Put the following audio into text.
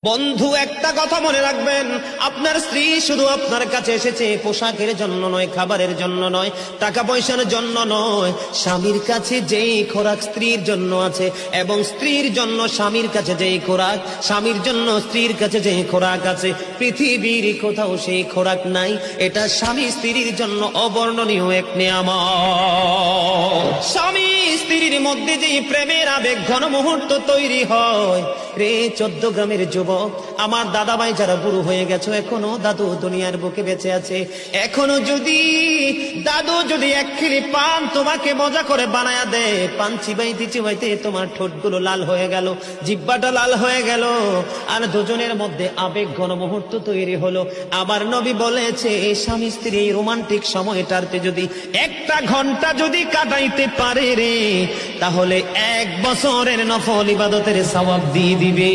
বন্ধু, একটা কথা মনে রাখবেন, আপনার স্ত্রী শুধু আপনার কাছে এসেছে পোশাকের জন্য নয়, খাবারের জন্য নয়, টাকা পয়সার জন্য নয়। স্বামীর কাছে যেই খোরাক স্ত্রীর জন্য আছে, এবং স্ত্রীর জন্য স্বামীর কাছে যেই খোরাক, স্বামীর জন্য স্ত্রীর কাছে যেই খোরাক আছে, পৃথিবীর কোথাও সেই খোরাক নাই। এটা স্বামী স্ত্রীর জন্য অবর্ণনীয় এক নিয়ামত। স্বামী স্ত্রীর মধ্যে যে প্রেমের আবেগ ঘন মুহূর্ত তৈরি হয় রে 14 গ্রামের যুবক, আমার দাদা ভাই যারা বুড়ো হয়ে গেছো, এখনো দাদু দুনিয়ার বুকে বেঁচে আছে, এখনো যদি দাদু যদি এক খিলি পান তোমাকে মজা করে বানায়া দেয়, পান চিবাইতে চিবাইতে তোমার ঠোঁটগুলো লাল হয়ে গেল, জিহ্বাটা লাল হয়ে গেল, আর দুজনের মধ্যে আবেগ ঘন মুহূর্ত তৈরি হলো। আবার নবী বলেছে, এই স্বামী স্ত্রী এই রোমান্টিক সময়টাতে যদি 1 ঘন্টা যদি কাটাইতে পারে রে, তাহলে 1 বছরের নফল ইবাদতের সওয়াব দিয়ে দিবে।